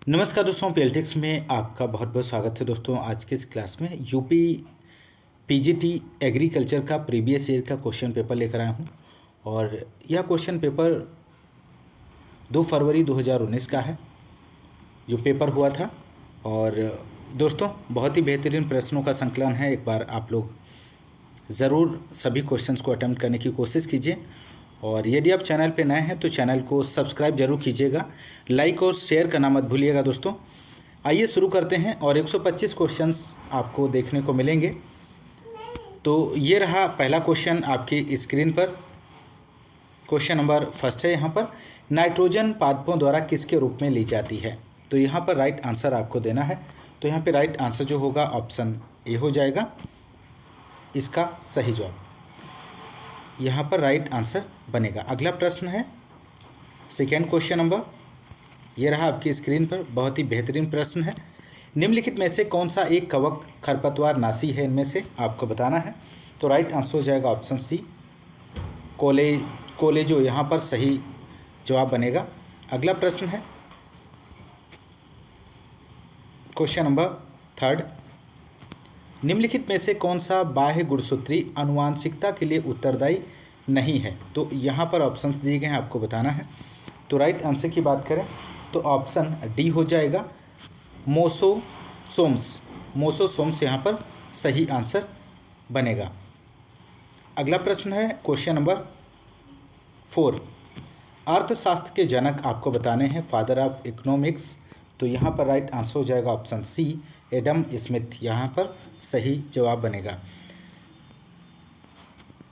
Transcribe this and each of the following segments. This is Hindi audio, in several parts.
नमस्कार दोस्तों, पीएलटेक्स में आपका बहुत बहुत स्वागत है। दोस्तों आज के इस क्लास में यूपी पीजीटी एग्रीकल्चर का प्रीवियस ईयर का क्वेश्चन पेपर लेकर आया हूं और यह क्वेश्चन पेपर 2 फरवरी 2019 का है जो पेपर हुआ था। और दोस्तों बहुत ही बेहतरीन प्रश्नों का संकलन है। एक बार आप लोग ज़रूर सभी क्वेश्चंस को अटेम्प्ट करने की कोशिश कीजिए और यदि आप चैनल पे नए हैं तो चैनल को सब्सक्राइब जरूर कीजिएगा, लाइक और शेयर करना मत भूलिएगा। दोस्तों आइए शुरू करते हैं और 125 क्वेश्चंस आपको देखने को मिलेंगे। तो ये रहा पहला क्वेश्चन आपकी स्क्रीन पर। क्वेश्चन नंबर फर्स्ट है यहाँ पर, नाइट्रोजन पादपों द्वारा किसके रूप में ली जाती है। तो यहाँ पर राइट आंसर आपको देना है। तो यहाँ पे राइट आंसर जो होगा ऑप्शन ए हो जाएगा इसका सही जवाब। यहाँ पर राइट आंसर बनेगा। अगला प्रश्न है सेकेंड क्वेश्चन नंबर, ये रहा आपकी स्क्रीन पर। बहुत ही बेहतरीन प्रश्न है। निम्नलिखित में से कौन सा एक कवक खरपतवार नाशी है, इनमें से आपको बताना है। तो राइट आंसर हो जाएगा ऑप्शन सी कोले जो यहाँ पर सही जवाब बनेगा। अगला प्रश्न है क्वेश्चन नंबर थर्ड, निम्नलिखित में से कौन सा बाह्य गुणसूत्री आनुवांशिकता के लिए उत्तरदायी नहीं है। तो यहाँ पर ऑप्शंस दिए गए हैं, आपको बताना है। तो राइट आंसर की बात करें तो ऑप्शन डी हो जाएगा मोसोसोम्स यहाँ पर सही आंसर बनेगा। अगला प्रश्न है क्वेश्चन नंबर 4, अर्थशास्त्र के जनक आपको बताने हैं, फादर ऑफ इकोनॉमिक्स। तो यहाँ पर राइट आंसर हो जाएगा ऑप्शन सी एडम स्मिथ, यहाँ पर सही जवाब बनेगा।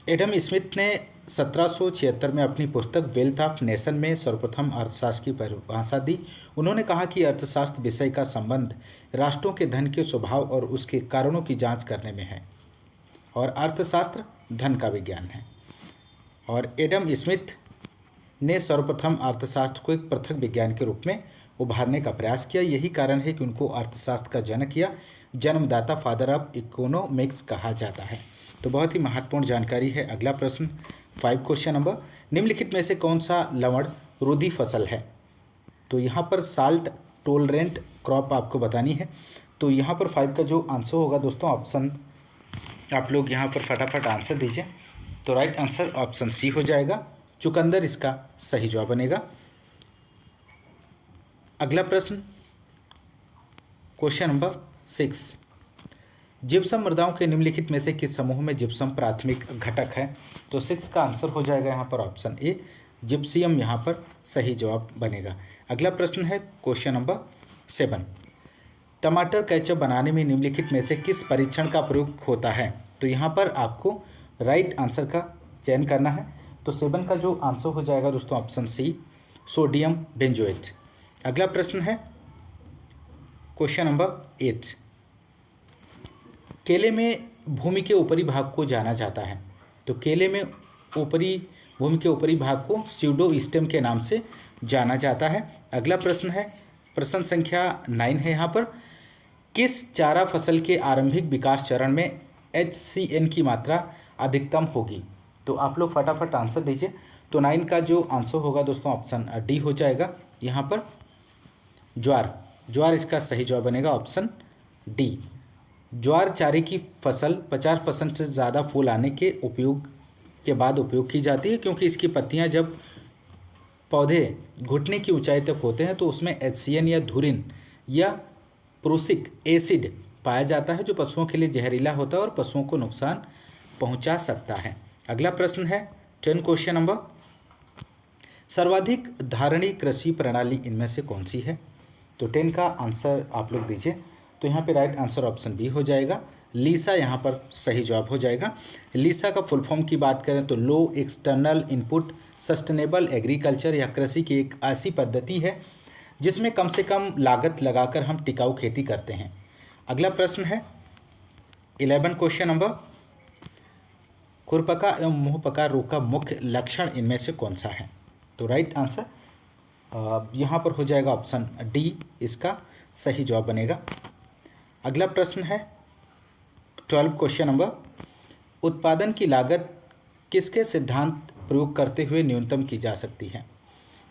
एडम स्मिथ ने 1776 में अपनी पुस्तक वेल्थ ऑफ नेशन में सर्वप्रथम अर्थशास्त्र की परिभाषा दी। उन्होंने कहा कि अर्थशास्त्र विषय का संबंध राष्ट्रों के धन के स्वभाव और उसके कारणों की जांच करने में है और अर्थशास्त्र धन का विज्ञान है। और एडम स्मिथ ने सर्वप्रथम अर्थशास्त्र को एक पृथक विज्ञान के रूप में उभारने का प्रयास किया। यही कारण है कि उनको अर्थशास्त्र का जनक या जन्मदाता फादर ऑफ इकोनॉमिक्स कहा जाता है। तो बहुत ही महत्वपूर्ण जानकारी है। अगला प्रश्न 5 क्वेश्चन नंबर, निम्नलिखित में से कौन सा लवण रोधी फसल है। तो यहाँ पर साल्ट टोलरेंट क्रॉप आपको बतानी है। तो यहाँ पर 5 का जो आंसर होगा दोस्तों ऑप्शन, आप लोग यहाँ पर फटाफट आंसर दीजिए। तो राइट आंसर ऑप्शन सी हो जाएगा, चुकंदर इसका सही जवाब बनेगा। अगला प्रश्न क्वेश्चन नंबर 6, जिप्सम मृदाओं के निम्नलिखित में से किस समूह में जिप्सम प्राथमिक घटक है। तो 6 का आंसर हो जाएगा यहाँ पर ऑप्शन ए जिप्सियम, यहाँ पर सही जवाब बनेगा। अगला प्रश्न है क्वेश्चन नंबर 7, टमाटर केचप बनाने में निम्नलिखित में से किस परीक्षण का प्रयोग होता है। तो यहाँ पर आपको राइट आंसर का चयन करना है। तो 7 का जो आंसर हो जाएगा दोस्तों ऑप्शन सी सोडियम बेंजोएट। अगला प्रश्न है क्वेश्चन नंबर 8, केले में भूमि के ऊपरी भाग को जाना जाता है। तो केले में भूमि के ऊपरी भाग को स्यूडोस्टेम के नाम से जाना जाता है। अगला प्रश्न है प्रश्न संख्या 9 है यहाँ पर, किस चारा फसल के आरंभिक विकास चरण में HCN की मात्रा अधिकतम होगी। तो आप लोग फटाफट आंसर दीजिए। तो 9 का जो आंसर होगा दोस्तों ऑप्शन डी हो जाएगा, यहाँ पर ज्वार इसका सही जवाब बनेगा ऑप्शन डी। ज्वार चारे की फसल 50% से ज़्यादा फूल आने के बाद उपयोग की जाती है, क्योंकि इसकी पत्तियां जब पौधे घुटने की ऊंचाई तक होते हैं तो उसमें HCN या धुरिन या प्रूसिक एसिड पाया जाता है, जो पशुओं के लिए जहरीला होता है और पशुओं को नुकसान पहुंचा सकता है। अगला प्रश्न है 10 क्वेश्चन नंबर, सर्वाधिक धारणी कृषि प्रणाली इनमें से कौन सी है। तो 10 का आंसर आप लोग दीजिए। तो यहाँ पे राइट आंसर ऑप्शन बी हो जाएगा, लीसा यहाँ पर सही जवाब हो जाएगा। लीसा का फुल फॉर्म की बात करें तो लो एक्सटर्नल इनपुट सस्टेनेबल एग्रीकल्चर, या कृषि की एक ऐसी पद्धति है जिसमें कम से कम लागत लगाकर हम टिकाऊ खेती करते हैं। अगला प्रश्न है 11 क्वेश्चन नंबर, खुरपका एवं मुंहपका रोग का मुख्य लक्षण इनमें से कौन सा है। तो राइट आंसर यहाँ पर हो जाएगा ऑप्शन डी, इसका सही जवाब बनेगा। अगला प्रश्न है 12 क्वेश्चन नंबर, उत्पादन की लागत किसके सिद्धांत प्रयोग करते हुए न्यूनतम की जा सकती है।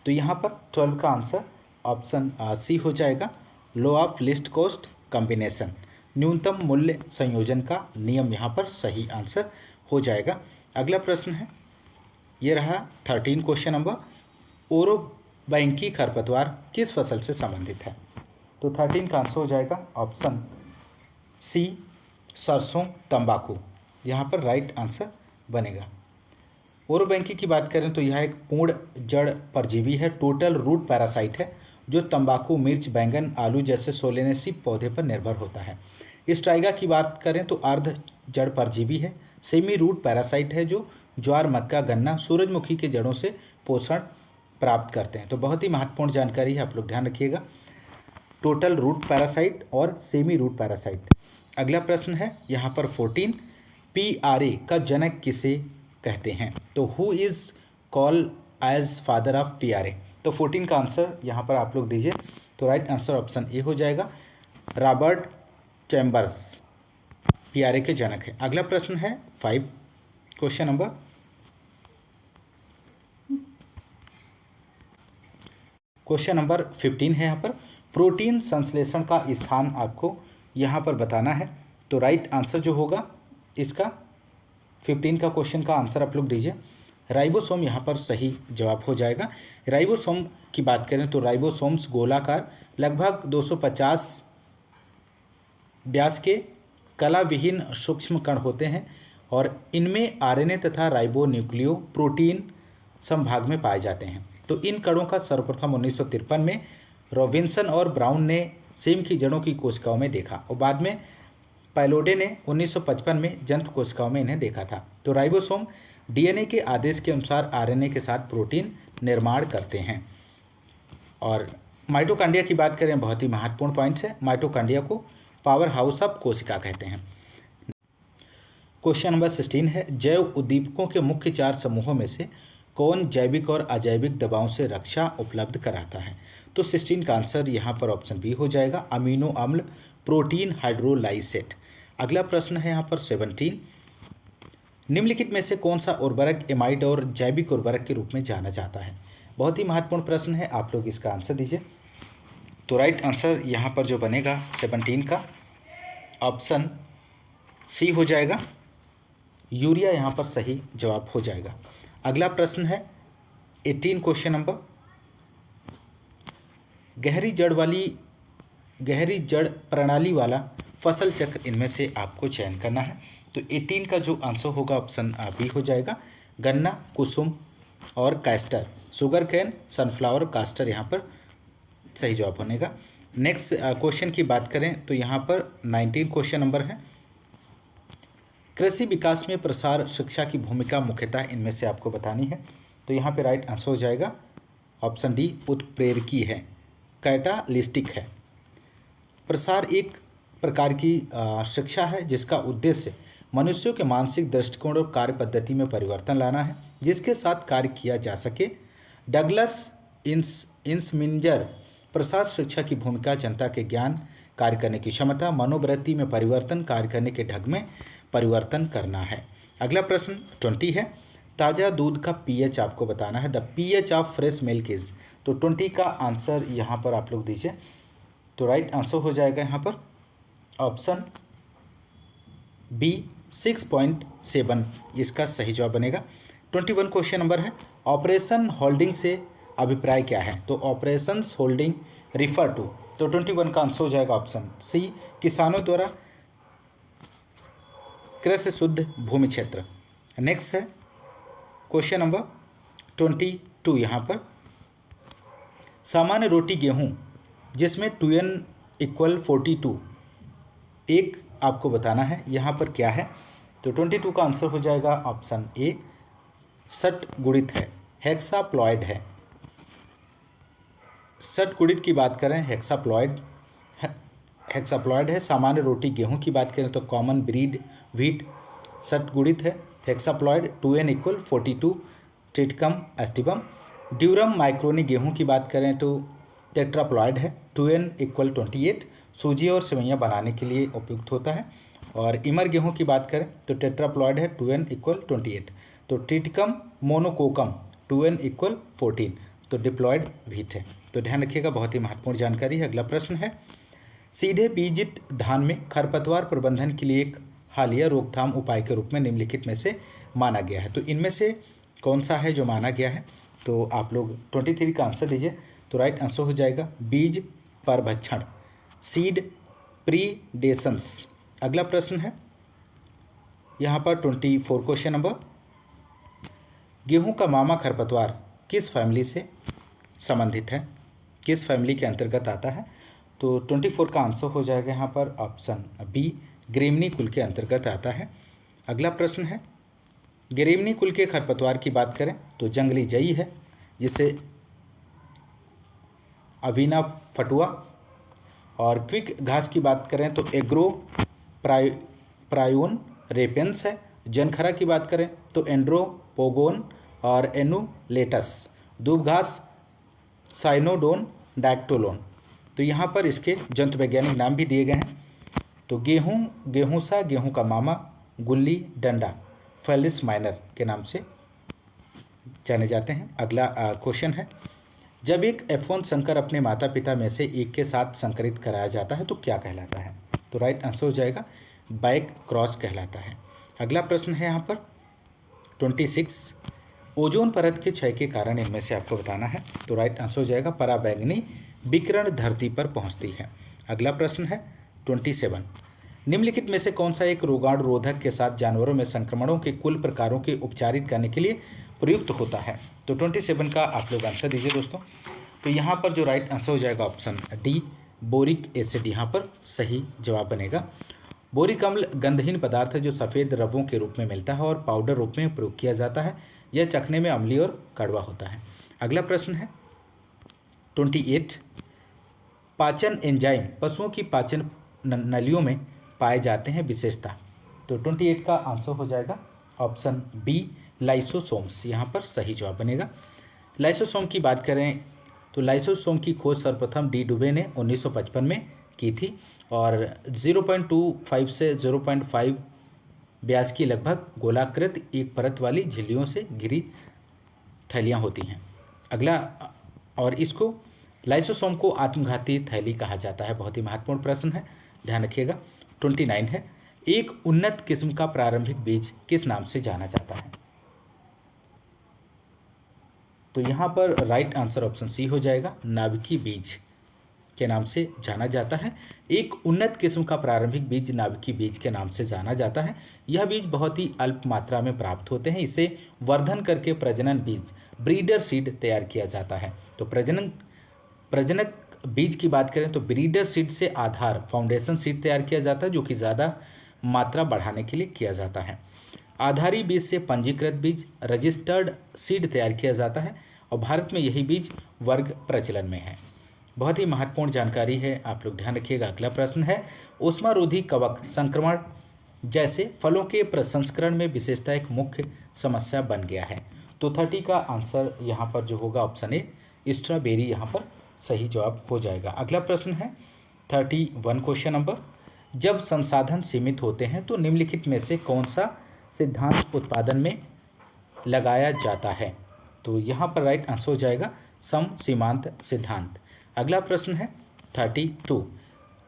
तो यहाँ पर 12 का आंसर ऑप्शन सी हो जाएगा law of list cost combination, न्यूनतम मूल्य संयोजन का नियम यहाँ पर सही आंसर हो जाएगा। अगला प्रश्न है, ये रहा 13 क्वेश्चन नंबर, ओरोबैंकी खरपतवार किस फसल से संबंधित है? तो 13 का आंसर हो जाएगा ऑप्शन सी सरसों तंबाकू, यहाँ पर राइट आंसर बनेगा। ओरोबैंकी की बात करें तो यह एक पूर्ण जड़ परजीवी है, टोटल रूट पैरासाइट है, जो तंबाकू, मिर्च, बैंगन, आलू जैसे सोलेनेसी पौधे पर निर्भर होता है। स्ट्राइगा की बात करें तो अर्ध जड़ परजीवी है, सेमी रूट पैरासाइट है, जो ज्वार, मक्का, गन्ना, सूरजमुखी के जड़ों से पोषण प्राप्त करते हैं। तो बहुत ही महत्वपूर्ण जानकारी है, आप लोग ध्यान रखिएगा, टोटल रूट पैरासाइट और सेमी रूट पैरासाइट। अगला प्रश्न है यहाँ पर 14, PRA का जनक किसे कहते हैं? तो who is called as father of PRA? तो 14 का आंसर यहाँ पर आप लोग दीजिए। तो राइट आंसर ऑप्शन ए हो जाएगा, रॉबर्ट चैम्बर्स PRA के जनक है। अगला प्रश्न है 5, क्वेश्चन नंबर 15 है। यहाँ पर प्रोटीन संश्लेषण का स्थान आपको यहाँ पर बताना है। तो राइट आंसर जो होगा इसका 15 का क्वेश्चन का आंसर आप लोग दीजिए। राइबोसोम यहाँ पर सही जवाब हो जाएगा। राइबोसोम की बात करें तो राइबोसोम्स गोलाकार, लगभग 250 व्यास के कला विहीन सूक्ष्म कण होते हैं और इनमें आरएनए तथा राइबो न्यूक्लियो प्रोटीन संभाग में पाए जाते हैं। तो इन कणों का सर्वप्रथम 1953 में रॉबिन्सन और ब्राउन ने सेम की जड़ों की कोशिकाओं में देखा और बाद में पैलोडे ने 1955 में जंतु कोशिकाओं में इन्हें देखा था। तो राइबोसोम डीएनए के आदेश के अनुसार आरएनए के साथ प्रोटीन निर्माण करते हैं। और माइटोकांड्रिया की बात करें, बहुत ही महत्वपूर्ण पॉइंट्स है। माइटोकांड्रिया को पावर हाउस ऑफ कोशिका कहते हैं। क्वेश्चन नंबर 16 है, जैव उद्दीपकों के मुख्य 4 समूहों में से कौन जैविक और अजैविक दवाओं से रक्षा उपलब्ध कराता है? तो 16 का आंसर यहाँ पर ऑप्शन बी हो जाएगा, अमीनो अम्ल प्रोटीन हाइड्रोलाइसेट। अगला प्रश्न है यहाँ पर 17, निम्नलिखित में से कौन सा उर्वरक एमाइड और जैविक उर्वरक के रूप में जाना जाता है? बहुत ही महत्वपूर्ण प्रश्न है, आप लोग इसका आंसर दीजिए। तो राइट आंसर यहाँ पर जो बनेगा 17 का ऑप्शन सी हो जाएगा, यूरिया यहाँ पर सही जवाब हो जाएगा। अगला प्रश्न है 18 क्वेश्चन नंबर, गहरी जड़ प्रणाली वाला फसल चक्र इनमें से आपको चयन करना है। तो 18 का जो आंसर होगा ऑप्शन बी हो जाएगा, गन्ना, कुसुम और castor, sugar cane, sunflower, castor यहाँ पर सही जवाब बनेगा। नेक्स्ट क्वेश्चन की बात करें तो यहाँ पर 19 क्वेश्चन नंबर है, कृषि विकास में प्रसार शिक्षा की भूमिका मुख्यतः इनमें से आपको बतानी है। तो यहाँ पे राइट आंसर हो जाएगा ऑप्शन डी, उत्प्रेरकी है, कैटालिस्टिक है। प्रसार एक प्रकार की शिक्षा है जिसका उद्देश्य मनुष्यों के मानसिक दृष्टिकोण और कार्य पद्धति में परिवर्तन लाना है, जिसके साथ कार्य किया जा सके। डगलस इंसमिंजर प्रसार शिक्षा की भूमिका जनता के ज्ञान, कार्य करने की क्षमता, मनोवृत्ति में परिवर्तन, कार्य करने के ढंग में परिवर्तन करना है। अगला प्रश्न 20 है, ताज़ा दूध का पीएच आपको बताना है, the pH of fresh milk is. तो 20 का आंसर यहाँ पर आप लोग दीजिए। तो राइट आंसर हो जाएगा यहाँ पर ऑप्शन बी, 6.7 इसका सही जवाब बनेगा। 21 क्वेश्चन नंबर है, ऑपरेशन होल्डिंग से अभिप्राय क्या है? तो ऑपरेशंस होल्डिंग रिफर टू। तो 21 का आंसर हो जाएगा ऑप्शन सी, किसानों द्वारा कृषि शुद्ध भूमि क्षेत्र। नेक्स्ट है क्वेश्चन नंबर 22, यहाँ पर सामान्य रोटी गेहूं जिसमें 2n = 42 एक आपको बताना है, यहाँ पर क्या है? तो 22 का आंसर हो जाएगा ऑप्शन ए, षटगुणित है, हेक्साप्लॉयड है। षटगुणित की बात करें हेक्साप्लॉयड है। सामान्य रोटी गेहूं की बात करें तो कॉमन ब्रीड व्हीट षटगुणित है, हेक्साप्लॉयड, 2n = 42, Triticum aestivum. Durum macaroni गेहूं की बात करें तो टेट्राप्लॉयड है, 2n = 28, सूजी और सेवइयाँ बनाने के लिए उपयुक्त होता है। और इमर गेहूं की बात करें तो टेट्राप्लॉयड है, 2n = 28। तो ट्रिटिकम मोनोकोकम 2n = 14, तो डिप्लॉयड व्हीट है। तो ध्यान रखिएगा, बहुत ही महत्वपूर्ण जानकारी है। अगला प्रश्न है, सीधे बीजित धान में खरपतवार प्रबंधन के लिए एक हालिया रोकथाम उपाय के रूप में निम्नलिखित में से माना गया है। तो इनमें से कौन सा है जो माना गया है? तो आप लोग 23 का आंसर दीजिए। तो राइट आंसर हो जाएगा बीज परभक्षण, सीड प्रीडेशंस। अगला प्रश्न है यहाँ पर 24 क्वेश्चन नंबर, गेहूं का मामा खरपतवार किस फैमिली से संबंधित है, किस फैमिली के अंतर्गत आता है? तो 24 का आंसर हो जाएगा यहाँ पर ऑप्शन बी, ग्रेमनी कुल के अंतर्गत आता है। अगला प्रश्न है, ग्रेमनी कुल के खरपतवार की बात करें तो जंगली जई है, जिसे अवीना फटुआ, और क्विक घास की बात करें तो एग्रो प्रायोन रेपेंस है। जनखरा की बात करें तो एंड्रोपोगोन और एनुलेटस। दूब घास साइनोडोन डैक्टोलोन। तो यहाँ पर इसके जंतु वैज्ञानिक नाम भी दिए गए हैं। तो गेहूँ, गेहूँसा, गेहूँ का मामा, गुल्ली डंडा, फेलिस माइनर के नाम से जाने जाते हैं। अगला क्वेश्चन है, जब एक F1 संकर अपने माता पिता में से एक के साथ संकरित कराया जाता है तो क्या कहलाता है? तो राइट आंसर हो जाएगा बैक क्रॉस कहलाता है। अगला प्रश्न है यहाँ पर 26, ओजोन परत के क्षय के कारण इनमें से आपको बताना है। तो राइट आंसर हो जाएगा पराबैंगनी विकिरण धरती पर पहुँचती है। अगला प्रश्न है 27, निम्नलिखित में से कौन सा एक रोगाणु रोधक के साथ जानवरों में संक्रमणों के कुल प्रकारों के उपचारित करने के लिए प्रयुक्त होता है? तो 27 का आप लोग आंसर दीजिए दोस्तों। तो यहाँ पर जो राइट आंसर हो जाएगा ऑप्शन डी, बोरिक एसिड यहाँ पर सही जवाब बनेगा। बोरिक अम्ल गंधहीन पदार्थ है जो सफ़ेद रवों के रूप में मिलता है और पाउडर रूप में प्रयोग किया जाता है। यह चखने में अम्लीय और कड़वा होता है। अगला प्रश्न है 28, पाचन एंजाइम पशुओं की पाचन नलियों में पाए जाते हैं विशेषता। तो 28 का आंसर हो जाएगा ऑप्शन बी, लाइसोसोम्स यहाँ पर सही जवाब बनेगा। लाइसोसोम की बात करें तो लाइसोसोम की खोज सर्वप्रथम डी डुबे ने 1955 में की थी और 0.25 से 0.5 व्यास की लगभग गोलाकृत एक परत वाली झिल्लियों से घिरी थैलियाँ होती हैं। अगला, और इसको लाइसोसोम को आत्मघाती थैली कहा जाता है। बहुत ही महत्वपूर्ण प्रश्न है, ध्यान रखिएगा। 29 है, एक उन्नत किस्म का प्रारंभिक बीज किस नाम से जाना जाता है? तो यहाँ पर राइट आंसर ऑप्शन सी हो जाएगा, नाभिकी बीज के नाम से जाना जाता है। एक उन्नत किस्म का प्रारंभिक बीज नाभिकी बीज के नाम से जाना जाता है। यह बीज बहुत ही अल्प मात्रा में प्राप्त होते हैं। इसे वर्धन करके प्रजनन बीज, ब्रीडर सीड तैयार किया जाता है। तो प्रजनक बीज की बात करें तो ब्रीडर सीड से आधार फाउंडेशन सीड तैयार किया जाता है, जो कि ज़्यादा मात्रा बढ़ाने के लिए किया जाता है। आधारी बीज से पंजीकृत बीज, रजिस्टर्ड सीड तैयार किया जाता है और भारत में यही बीज वर्ग प्रचलन में है। बहुत ही महत्वपूर्ण जानकारी है, आप लोग ध्यान रखिएगा। अगला प्रश्न है, ऊष्मारोधी कवक संक्रमण जैसे फलों के प्रसंस्करण में विशेषता एक मुख्य समस्या बन गया है। तो 30 का आंसर यहाँ पर जो होगा ऑप्शन ए, स्ट्रॉबेरी यहाँ पर सही जवाब हो जाएगा। अगला प्रश्न है 31 क्वेश्चन नंबर, जब संसाधन सीमित होते हैं तो निम्नलिखित में से कौन सा सिद्धांत उत्पादन में लगाया जाता है? तो यहाँ पर राइट आंसर हो जाएगा सम सीमांत सिद्धांत। अगला प्रश्न है 32,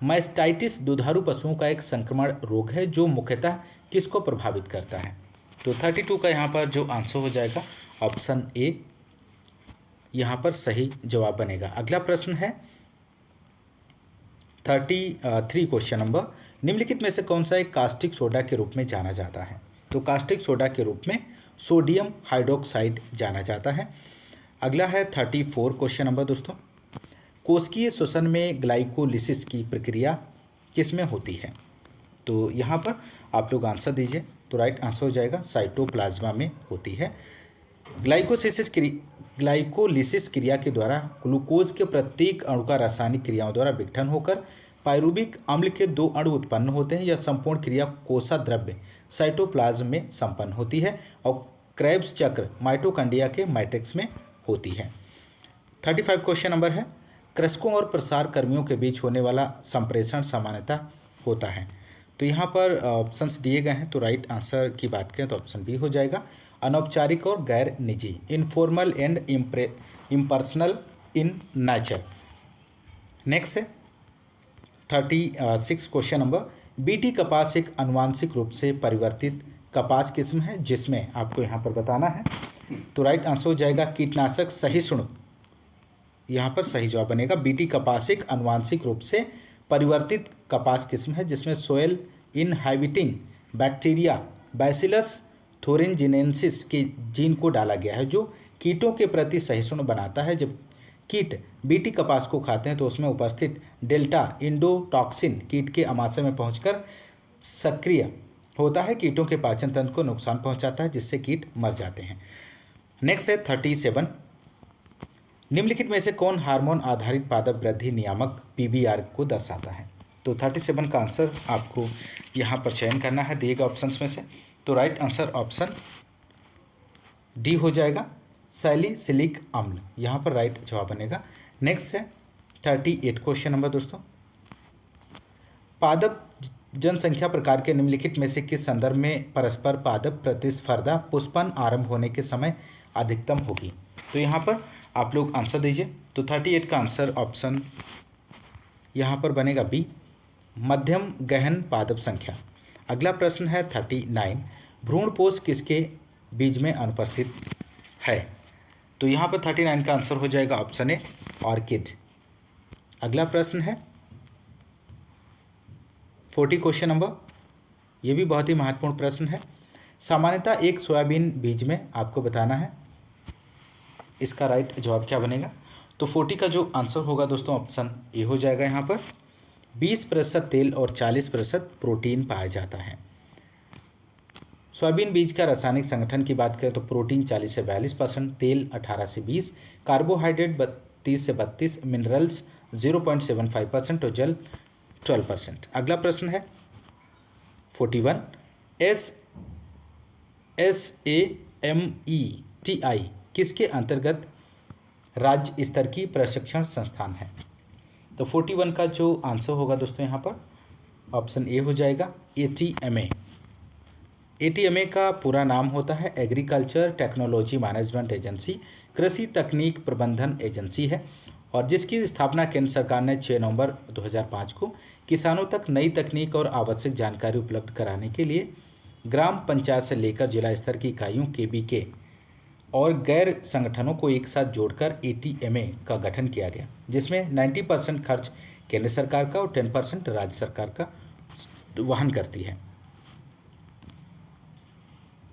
मैस्टाइटिस दुधारू पशुओं का एक संक्रमण रोग है जो मुख्यतः किसको प्रभावित करता है? तो 32 का यहाँ पर जो आंसर हो जाएगा ऑप्शन ए यहाँ पर सही जवाब बनेगा। अगला प्रश्न है 33 क्वेश्चन नंबर, निम्नलिखित में से कौन सा एक कास्टिक सोडा के रूप में जाना जाता है? तो कास्टिक सोडा के रूप में सोडियम हाइड्रोक्साइड जाना जाता है। अगला है 34 क्वेश्चन नंबर दोस्तों, कोशिकीय श्वसन में ग्लाइकोलिसिस की प्रक्रिया किस में होती है? तो यहाँ पर आप लोग आंसर दीजिए। तो राइट आंसर हो जाएगा साइटोप्लाज्मा में होती है। ग्लाइकोलिसिस क्रिया के द्वारा ग्लूकोज के प्रत्येक अणु का रासायनिक क्रियाओं द्वारा विघटन होकर पायरुविक अम्ल के 2 अणु उत्पन्न होते हैं। यह संपूर्ण क्रिया कोशाद्रव्य साइटोप्लाज्म में संपन्न होती है और क्रेब्स चक्र माइटोकॉन्ड्रिया के मैट्रिक्स में होती है। 35 क्वेश्चन नंबर है, कृषकों और प्रसार कर्मियों के बीच होने वाला संप्रेषण सामान्यतः होता है। तो यहाँ पर ऑप्शंस दिए गए हैं। तो राइट आंसर की बात करें तो ऑप्शन बी हो जाएगा, अनौपचारिक और गैर निजी, informal and impersonal in nature. Next है 36 क्वेश्चन नंबर, बीटी कपास एक आनुवांशिक रूप से परिवर्तित कपास किस्म है जिसमें आपको यहाँ पर बताना है। तो राइट आंसर हो जाएगा कीटनाशक सहिष्णु, यहाँ पर सही जवाब बनेगा। बीटी कपास एक आनुवांशिक रूप से परिवर्तित कपास किस्म है जिसमें सोयल इनहाबिटिंग बैक्टीरिया बैसिलस थोरिनजिनेंसिस के जीन को डाला गया है जो कीटों के प्रति सहिष्णु बनाता है। जब कीट बीटी कपास को खाते हैं तो उसमें उपस्थित डेल्टा इंडोटॉक्सिन कीट के आमाशय में पहुंचकर सक्रिय होता है, कीटों के पाचन तंत्र को नुकसान पहुंचाता है जिससे कीट मर जाते हैं। नेक्स्ट है 37, निम्नलिखित में से कौन हार्मोन आधारित पादप वृद्धि नियामक पीबीआर को दर्शाता है। तो 37 का आंसर आपको यहाँ पर चयन करना है दिए गए ऑप्शंस में से। तो राइट आंसर ऑप्शन डी हो जाएगा, सैलिसिलिक अम्ल, यहाँ पर राइट जवाब बनेगा। नेक्स्ट है 38 क्वेश्चन नंबर दोस्तों, पादप जनसंख्या प्रकार के निम्नलिखित में से किस संदर्भ में परस्पर पादप प्रतिस्पर्धा पुष्पन आरंभ होने के समय अधिकतम होगी। तो यहाँ पर आप लोग आंसर दीजिए। तो 38 का आंसर ऑप्शन यहाँ पर बनेगा बी, मध्यम गहन पादप संख्या। अगला प्रश्न है 39, भ्रूणपोष किसके बीज में अनुपस्थित है। तो यहाँ पर 39 का आंसर हो जाएगा ऑप्शन ए, ऑर्किड। अगला प्रश्न है 40 क्वेश्चन नंबर, ये भी बहुत ही महत्वपूर्ण प्रश्न है। सामान्यतः एक सोयाबीन बीज में आपको बताना है इसका राइट जवाब क्या बनेगा। तो 40 का जो आंसर होगा दोस्तों ऑप्शन ए हो जाएगा। यहाँ पर 20% तेल और 40% प्रोटीन पाया जाता है। सोयाबीन बीज का रासायनिक संगठन की बात करें तो प्रोटीन 40 से 42%, तेल 18 से 20, कार्बोहाइड्रेट 30 से 32, मिनरल्स 0.75% और जल 12%। अगला प्रश्न है 41, SAMETI किसके अंतर्गत राज्य स्तर की प्रशिक्षण संस्थान है। तो 41 का जो आंसर होगा दोस्तों यहाँ पर ऑप्शन ए हो जाएगा, ATMA। ATMA का पूरा नाम होता है एग्रीकल्चर टेक्नोलॉजी मैनेजमेंट एजेंसी, कृषि तकनीक प्रबंधन एजेंसी है, और जिसकी स्थापना केंद्र सरकार ने 6 नवंबर 2005 को किसानों तक नई तकनीक और आवश्यक जानकारी उपलब्ध कराने के लिए ग्राम पंचायत से लेकर जिला स्तर की इकाइयों KVK और गैर संगठनों को एक साथ जोड़कर ATMA का गठन किया गया, जिसमें 90% खर्च केंद्र सरकार का और 10% राज्य सरकार का वहन करती है।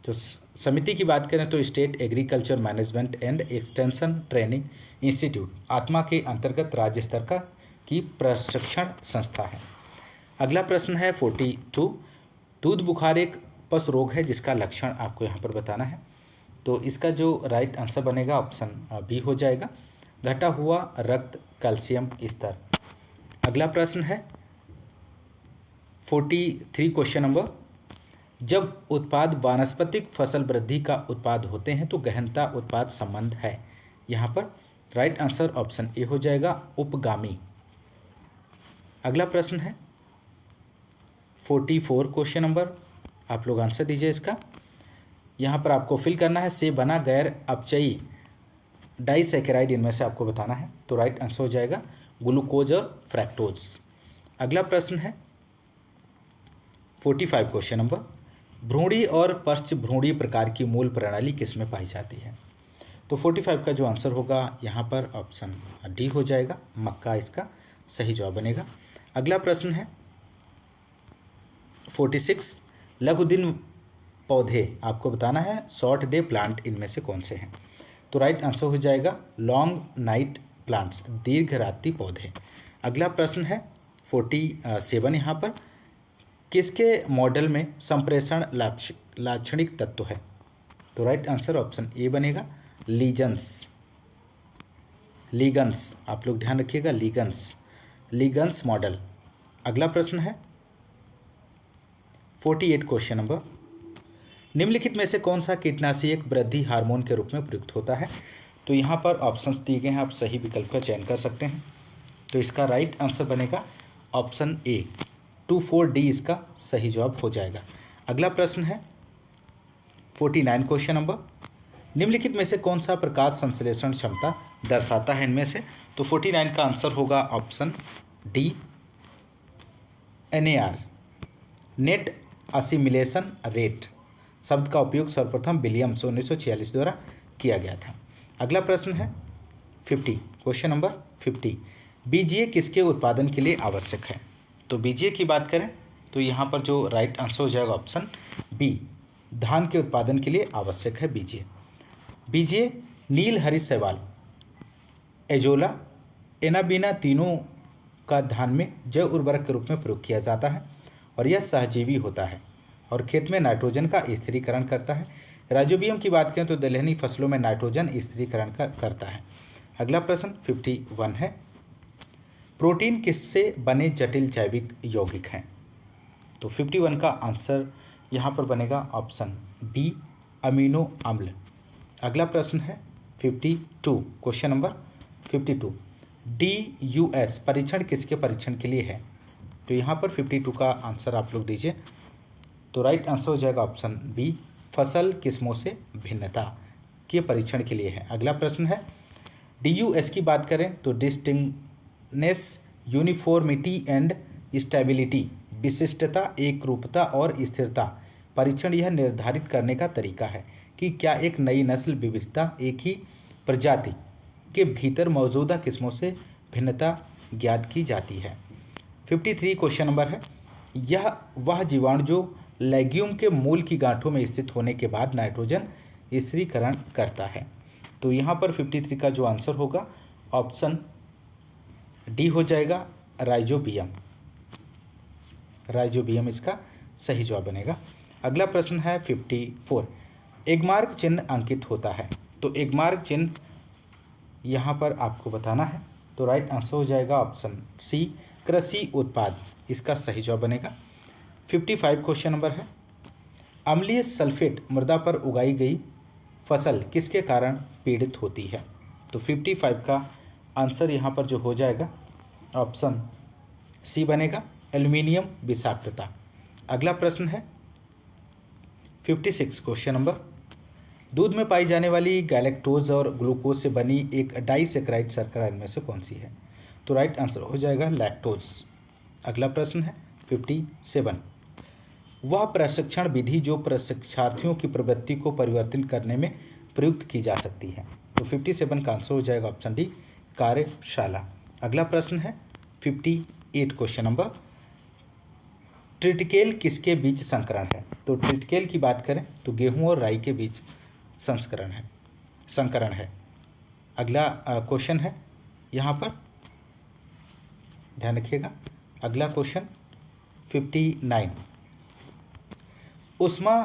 तो समिति की बात करें तो state agriculture management and extension training institute आत्मा के अंतर्गत राज्य स्तर का की प्रशिक्षण संस्था है। अगला प्रश्न है 42, दूध बुखार एक पशु रोग है जिसका लक्षण आपको यहाँ पर बताना है। तो इसका जो राइट आंसर बनेगा ऑप्शन बी हो जाएगा, घटा हुआ रक्त कैल्शियम स्तर। अगला प्रश्न है 43 क्वेश्चन नंबर, जब उत्पाद वानस्पतिक फसल वृद्धि का उत्पाद होते हैं तो गहनता उत्पाद संबंध है। यहाँ पर राइट आंसर ऑप्शन ए हो जाएगा, उपगामी। अगला प्रश्न है 44 क्वेश्चन नंबर, आप लोग आंसर दीजिए इसका। यहाँ पर आपको फिल करना है से बना गैर अपचयी डाइसैकेराइड, इनमें से आपको बताना है। तो राइट आंसर हो जाएगा ग्लूकोज और फ्रैक्टोज। अगला प्रश्न है 45 क्वेश्चन नंबर, भ्रूणी और पश्च भ्रूणी प्रकार की मूल प्रणाली किसमें पाई जाती है। तो 45 का जो आंसर होगा यहाँ पर ऑप्शन डी हो जाएगा, मक्का इसका सही जवाब बनेगा। अगला प्रश्न है 46, लघुदिन पौधे आपको बताना है शॉर्ट डे प्लांट इनमें से कौन से हैं। तो राइट आंसर हो जाएगा लॉन्ग नाइट प्लांट्स, दीर्घ रात्रि पौधे। अगला प्रश्न है 47, यहाँ पर किसके मॉडल में संप्रेषण लाक्षणिक तत्व है। तो राइट आंसर ऑप्शन ए बनेगा, लीगन्स, आप लोग ध्यान रखिएगा, लीगन्स मॉडल। अगला प्रश्न है 48 क्वेश्चन नंबर, निम्नलिखित में से कौन सा कीटनाशी एक वृद्धि हार्मोन के रूप में प्रयुक्त होता है। तो यहाँ पर ऑप्शंस दिए गए हैं, आप सही विकल्प का चयन कर सकते हैं। तो इसका राइट आंसर बनेगा ऑप्शन ए, 2,4-D इसका सही जवाब हो जाएगा। अगला प्रश्न है 49 क्वेश्चन नंबर, निम्नलिखित में से कौन सा प्रकाश संश्लेषण क्षमता दर्शाता है इनमें से? तो 49 का आंसर होगा option D, NAR, net assimilation rate शब्द का उपयोग सर्वप्रथम विलियम्स 1946 द्वारा किया गया था। अगला प्रश्न है 50, क्वेश्चन नंबर 50, बीजीए किसके उत्पादन के लिए आवश्यक है? तो बीजीए की बात करें तो यहाँ पर जो राइट आंसर हो जाएगा ऑप्शन बी, धान के उत्पादन के लिए आवश्यक है बीजीए। बीजीए नील हरी शैवाल, एजोला, एनाबीना तीनों का धान में जैव उर्वरक के रूप में प्रयोग किया जाता है और यह सहजीवी होता है और खेत में नाइट्रोजन का स्थिरीकरण करता है। राइजोबियम की बात करें तो दलहनी फसलों में नाइट्रोजन स्थिरीकरण करता है। अगला प्रश्न 51 है, प्रोटीन किससे बने जटिल जैविक यौगिक हैं? तो 51 का आंसर यहाँ पर बनेगा ऑप्शन बी, अमीनो अम्ल। अगला प्रश्न है 52, क्वेश्चन नंबर 52, DUS परीक्षण किसके परीक्षण के लिए है? तो यहाँ पर 52 का आंसर आप लोग दीजिए। तो राइट आंसर हो जाएगा ऑप्शन बी, फसल किस्मों से भिन्नता के परीक्षण के लिए है। अगला प्रश्न है DUS की बात करें तो डिस्टिंगनेस, यूनिफॉर्मिटी एंड स्टेबिलिटी, विशिष्टता, एकरूपता और स्थिरता परीक्षण यह निर्धारित करने का तरीका है कि क्या एक नई नस्ल विविधता एक ही प्रजाति के भीतर मौजूदा किस्मों से भिन्नता ज्ञात की जाती है। 53 क्वेश्चन नंबर है, यह वह जीवाणु जो लेग्यूम के मूल की गांठों में स्थित होने के बाद नाइट्रोजन स्थिरीकरण करता है। तो यहाँ पर 53 का जो आंसर होगा ऑप्शन डी हो जाएगा, राइजोबियम। राइजोबियम इसका सही जवाब बनेगा। अगला प्रश्न है 54, एगमार्क चिन्ह अंकित होता है। तो एगमार्क चिन्ह यहाँ पर आपको बताना है। तो राइट आंसर हो जाएगा ऑप्शन सी, कृषि उत्पाद इसका सही जवाब बनेगा। 55 क्वेश्चन नंबर है, अम्लीय सल्फेट मृदा पर उगाई गई फसल किसके कारण पीड़ित होती है? तो 55 का आंसर यहाँ पर जो हो जाएगा ऑप्शन सी बनेगा, एल्युमिनियम विषाक्तता। अगला प्रश्न है 56 क्वेश्चन नंबर, दूध में पाई जाने वाली गैलेक्टोज और ग्लूकोज से बनी एक डाइसेक्राइड शर्करा इनमें से कौन सी है? तो राइट आंसर हो जाएगा लैक्टोज। अगला प्रश्न है 57, वह प्रशिक्षण विधि जो प्रशिक्षार्थियों की प्रवृत्ति को परिवर्तन करने में प्रयुक्त की जा सकती है। तो 57 का आंसर हो जाएगा ऑप्शन डी, कार्यशाला। अगला प्रश्न है 58 क्वेश्चन नंबर, ट्रिटिकेल किसके बीच संकरण है? तो ट्रिटिकेल की बात करें तो गेहूं और राई के बीच संकरण है। अगला क्वेश्चन है यहाँ पर ध्यान रखिएगा। अगला क्वेश्चन 59, उष्मा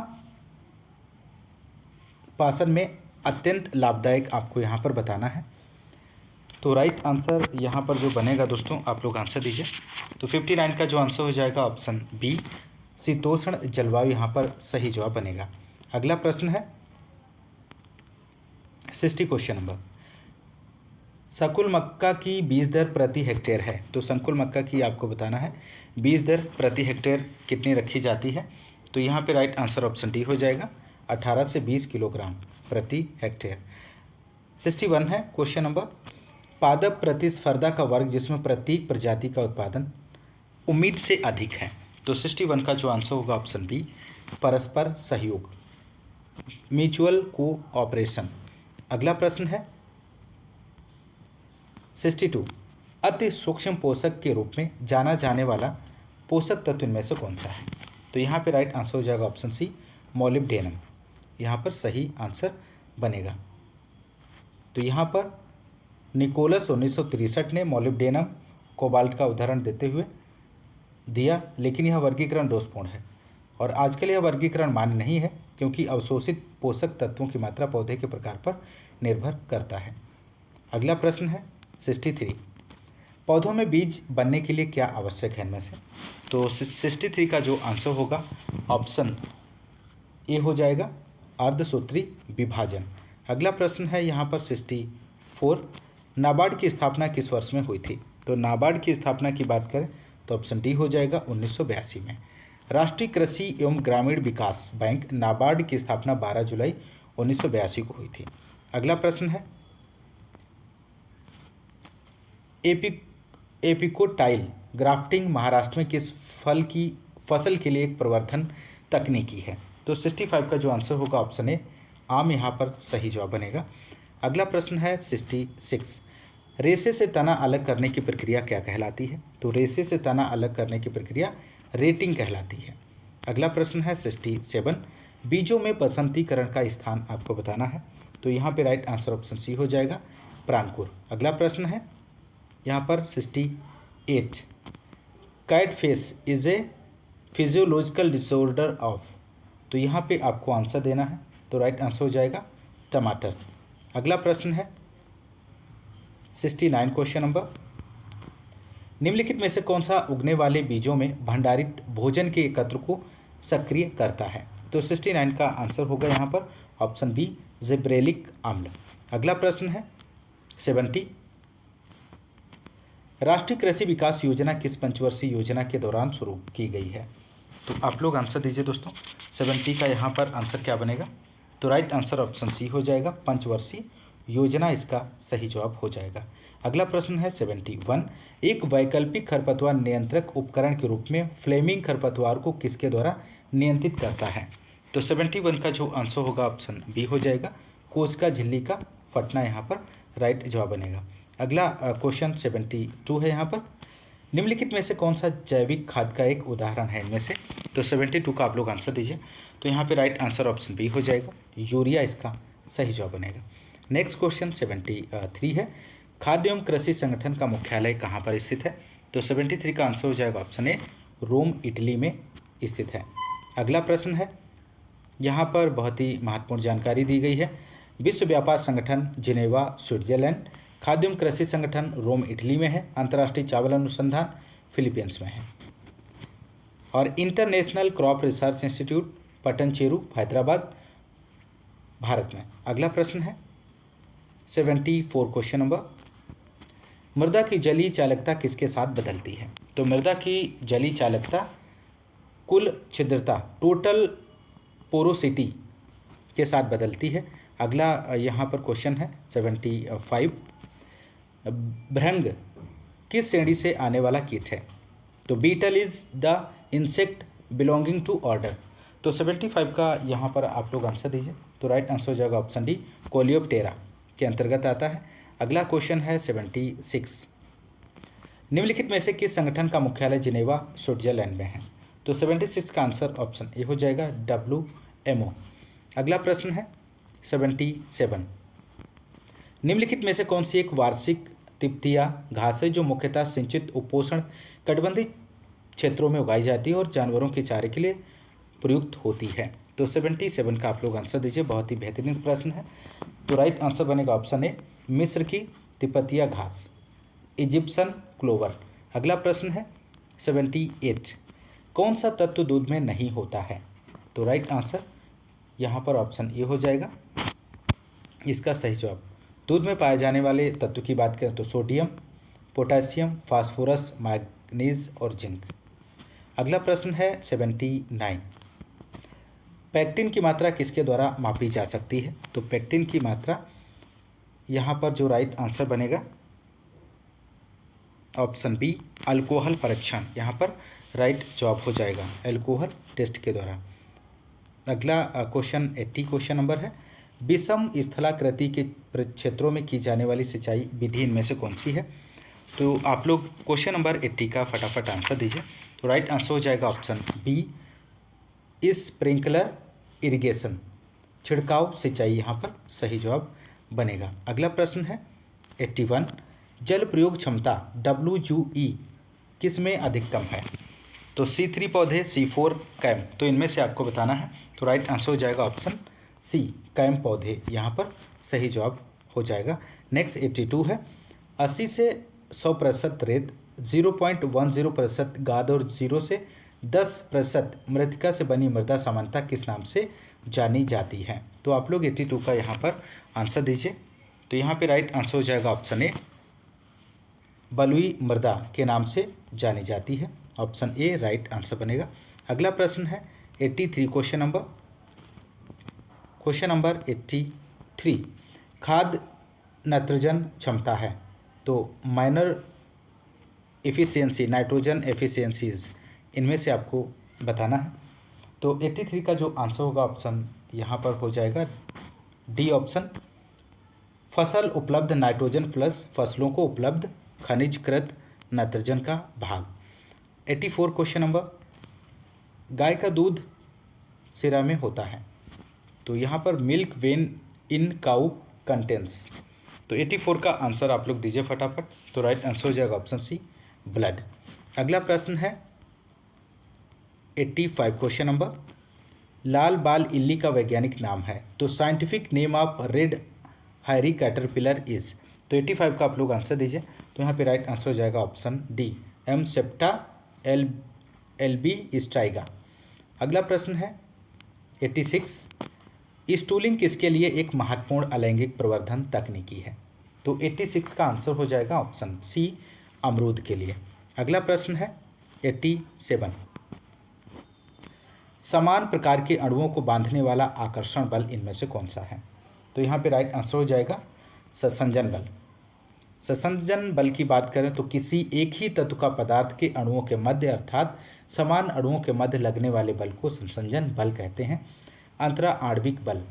पासन में अत्यंत लाभदायक आपको यहाँ पर बताना है। तो राइट आंसर यहाँ पर जो बनेगा दोस्तों आप लोग आंसर दीजिए। तो 59 का जो आंसर हो जाएगा ऑप्शन बी, शीतोष्ण जलवायु यहाँ पर सही जवाब बनेगा। अगला प्रश्न है 60 क्वेश्चन नंबर, संकुल मक्का की बीज दर प्रति हेक्टेयर है। तो संकुल मक्का की आपको बताना है बीज दर प्रति हेक्टेयर कितनी रखी जाती है। तो यहाँ पे राइट आंसर ऑप्शन डी हो जाएगा, 18 से 20 किलोग्राम प्रति हेक्टेयर। 61 है क्वेश्चन नंबर, पादप प्रतिस्पर्धा का वर्ग जिसमें प्रत्येक प्रजाति का उत्पादन उम्मीद से अधिक है। तो 61 का जो आंसर होगा ऑप्शन बी, परस्पर सहयोग, म्यूचुअल कोऑपरेशन। अगला प्रश्न है 62, अति सूक्ष्म पोषक के रूप में जाना जाने वाला पोषक तत्व इनमें से कौन सा है? तो यहाँ पे राइट आंसर हो जाएगा ऑप्शन सी, मोलिब्डेनम यहाँ पर सही आंसर बनेगा। तो यहाँ पर निकोलस 1963 ने मोलिब्डेनम कोबाल्ट का उदाहरण देते हुए दिया, लेकिन यह वर्गीकरण दोषपूर्ण है और आजकल यह वर्गीकरण मान्य नहीं है क्योंकि अवशोषित पोषक तत्वों की मात्रा पौधे के प्रकार पर निर्भर करता है। अगला प्रश्न है 63, पौधों में बीज बनने के लिए क्या आवश्यक है इनमें से? तो 63 का जो आंसर होगा ऑप्शन ए हो जाएगा, अर्धसूत्री विभाजन। अगला प्रश्न है यहाँ पर 64, नाबार्ड की स्थापना किस वर्ष में हुई थी? तो नाबार्ड की स्थापना की बात करें तो ऑप्शन डी हो जाएगा 1982 में। राष्ट्रीय कृषि एवं ग्रामीण विकास बैंक नाबार्ड की स्थापना 12 जुलाई 1982 को हुई थी। अगला प्रश्न है, एपिकोटाइल ग्राफ्टिंग महाराष्ट्र में किस फसल के लिए एक प्रवर्धन तकनीकी है? तो 65 का जो आंसर होगा ऑप्शन ए आम यहाँ पर सही जवाब बनेगा। अगला प्रश्न है 66, रेशे से तना अलग करने की प्रक्रिया क्या कहलाती है? तो रेशे से तना अलग करने की प्रक्रिया रेटिंग कहलाती है। अगला प्रश्न है 67, बीजों में बसंतीकरण का स्थान आपको बताना है। तो यहाँ पे राइट आंसर ऑप्शन सी हो जाएगा, प्राणपुर। अगला प्रश्न है यहाँ पर 68, cat face is a physiological disorder of. तो यहाँ पे आपको आंसर देना है, तो राइट आंसर हो जाएगा टमाटर। अगला प्रश्न है 69, क्वेश्चन नंबर, निम्नलिखित में से कौन सा उगने वाले बीजों में भंडारित भोजन के एकत्र को सक्रिय करता है? तो 69 का आंसर होगा यहाँ पर ऑप्शन बी, जिब्रेलिक अम्ल। अगला प्रश्न है 70, राष्ट्रीय कृषि विकास योजना किस पंचवर्षीय योजना के दौरान शुरू की गई है? तो आप लोग आंसर दीजिए दोस्तों। 70 का यहाँ पर आंसर क्या बनेगा? तो राइट आंसर ऑप्शन सी हो जाएगा, पंचवर्षीय योजना इसका सही जवाब हो जाएगा। अगला प्रश्न है 71, एक वैकल्पिक खरपतवार नियंत्रक उपकरण के रूप में फ्लेमिंग खरपतवार को किसके द्वारा नियंत्रित करता है? तो 71 का जो आंसर होगा ऑप्शन बी हो जाएगा, कोशिका झिल्ली का फटना यहाँ पर राइट जवाब बनेगा। अगला क्वेश्चन 72 है यहाँ पर, निम्नलिखित में से कौन सा जैविक खाद का एक उदाहरण है इनमें से? तो 72 का आप लोग आंसर दीजिए। तो यहाँ पे राइट आंसर ऑप्शन बी हो जाएगा, यूरिया इसका सही जवाब बनेगा। नेक्स्ट क्वेश्चन 73 है, खाद्य एवं कृषि संगठन का मुख्यालय कहाँ पर स्थित है? तो 73 का आंसर हो जाएगा ऑप्शन ए, रोम इटली में स्थित है। अगला प्रश्न है, यहाँ पर बहुत ही महत्वपूर्ण जानकारी दी गई है, विश्व व्यापार संगठन जिनेवा स्विट्जरलैंड, खाद्य एवं कृषि संगठन रोम इटली में है, अंतर्राष्ट्रीय चावल अनुसंधान फिलीपींस में है, और international crop research institute Patancheru Hyderabad Bharat में। अगला प्रश्न है 74, क्वेश्चन नंबर, मृदा की जलीय चालकता किसके साथ बदलती है? तो मृदा की जलीय चालकता कुल छिद्रता टोटल पोरोसिटी के साथ बदलती है। अगला यहाँ पर क्वेश्चन है 75, भृंग किस श्रेणी से आने वाला कीट है? तो beetle is the insect belonging to order. तो 75 का यहाँ पर आप लोग आंसर दीजिए। तो राइट आंसर हो जाएगा ऑप्शन डी, कोलियोप्टेरा के अंतर्गत आता है। अगला क्वेश्चन है 76, निम्नलिखित में से किस संगठन का मुख्यालय जिनेवा स्विट्जरलैंड में है? तो 76 का आंसर ऑप्शन ए हो जाएगा, WMO। अगला प्रश्न है 77, निम्नलिखित में से कौन सी एक वार्षिक तिपतिया घास है जो मुख्यतः सिंचित उपोष्ण कटिबंधीय क्षेत्रों में उगाई जाती है और जानवरों के चारे के लिए प्रयुक्त होती है? तो 77 का आप लोग आंसर दीजिए, बहुत ही बेहतरीन प्रश्न है। तो राइट आंसर बनेगा ऑप्शन ए, मिस्र की तिपतिया घास, इजिप्शियन क्लोवर। अगला प्रश्न है 78, कौन सा तत्व दूध में नहीं होता है? तो राइट आंसर यहाँ पर ऑप्शन ए हो जाएगा, इसका सही जवाब। दूध में पाए जाने वाले तत्व की बात करें तो सोडियम, पोटेशियम, फास्फोरस, मैग्नीज और जिंक। अगला प्रश्न है 79, पेक्टिन की मात्रा किसके द्वारा मापी जा सकती है? तो पेक्टिन की मात्रा यहाँ पर जो राइट आंसर बनेगा ऑप्शन बी, अल्कोहल परीक्षण, यहाँ पर राइट जवाब हो जाएगा, अल्कोहल टेस्ट के द्वारा। अगला क्वेश्चन 80 क्वेश्चन नंबर है, विषम स्थलाकृति के क्षेत्रों में की जाने वाली सिंचाई विधि इनमें से कौन सी है? तो आप लोग क्वेश्चन नंबर 80 का फटाफट आंसर दीजिए। तो राइट आंसर हो जाएगा ऑप्शन बी, स्प्रिंकलर इरिगेशन, छिड़काव सिंचाई यहाँ पर सही जवाब बनेगा। अगला प्रश्न है 81, जल प्रयोग क्षमता WUE किस में अधिकतम है? तो C3 पौधे, C4 कैम, तो इनमें से आपको बताना है। तो राइट आंसर हो जाएगा ऑप्शन सी, कैम पौधे यहाँ पर सही जवाब हो जाएगा। नेक्स्ट 82 है, 80 से 100% रेत, 0.10% गाद और 0 से 10% मृतिका से बनी मृदा सामान्यतः किस नाम से जानी जाती है? तो आप लोग 82 का यहाँ पर आंसर दीजिए। तो यहाँ पे राइट आंसर हो जाएगा ऑप्शन ए, बलुई मृदा के नाम से जानी जाती है, ऑप्शन ए राइट आंसर बनेगा। अगला प्रश्न है 83 क्वेश्चन नंबर 83। खाद नाइट्रोजन क्षमता है, तो माइनर एफिशिएंसी, नाइट्रोजन एफिशिएंसीज, इनमें से आपको बताना है। तो 83 का जो आंसर होगा ऑप्शन यहाँ पर हो जाएगा डी ऑप्शन। फसल उपलब्ध नाइट्रोजन प्लस फसलों को उपलब्ध खनिजकृत नाइट्रोजन का भाग। 84 क्वेश्चन नंबर, गाय का दूध सिरा में होता है, तो यहाँ पर milk when in cow contains. तो 84 का आंसर आप लोग दीजिए फटाफट। तो राइट आंसर हो जाएगा ऑप्शन सी, ब्लड। अगला प्रश्न है 85 क्वेश्चन नंबर, लाल बाल इल्ली का वैज्ञानिक नाम है, तो scientific name of red hairy caterpillar is. तो 85 का आप लोग आंसर दीजिए। तो यहाँ पे राइट आंसर हो जाएगा ऑप्शन डी, एम सेप्टा एल बी स्ट्राइगा। अगला प्रश्न है 86, स्टूलिंग किसके लिए एक महत्वपूर्ण अलैंगिक प्रवर्धन तकनीकी है। तो 86 का आंसर हो जाएगा ऑप्शन सी, अमरूद के लिए। अगला प्रश्न है 87, समान प्रकार के अणुओं को बांधने वाला आकर्षण बल इनमें से कौन सा है। तो यहाँ पे राइट आंसर हो जाएगा संसंजन बल। संसंजन बल की बात करें तो किसी एक ही तत्व का पदार्थ के अणुओं के मध्य अर्थात समान अणुओं के मध्य लगने वाले बल को संसंजन बल कहते हैं। अंतरा आणविक बल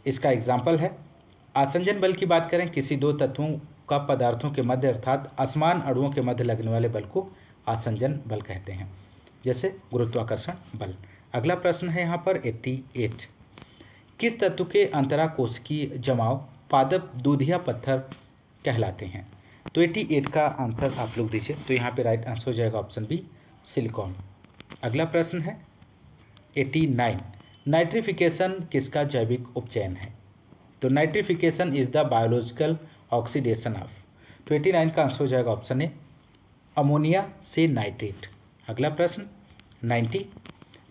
इसका एग्जाम्पल है। आसंजन बल की बात करें, किसी दो तत्वों का पदार्थों के मध्य अर्थात असमान अणुओं के मध्य लगने वाले बल को आसंजन बल कहते हैं, जैसे गुरुत्वाकर्षण बल। अगला प्रश्न है यहाँ पर 88, किस तत्व के अंतरा कोशिकीय जमाव पादप दूधिया पत्थर कहलाते हैं। तो 88 का आंसर आप लोग दीजिए। तो यहाँ पे राइट आंसर हो जाएगा ऑप्शन बी, सिलिकॉन। अगला प्रश्न है 89, नाइट्रिफिकेशन किसका जैविक उपचयन है। तो nitrification is the biological oxidation of. तो 89 का आंसर हो जाएगा ऑप्शन ए, अमोनिया से नाइट्रेट। अगला प्रश्न 90,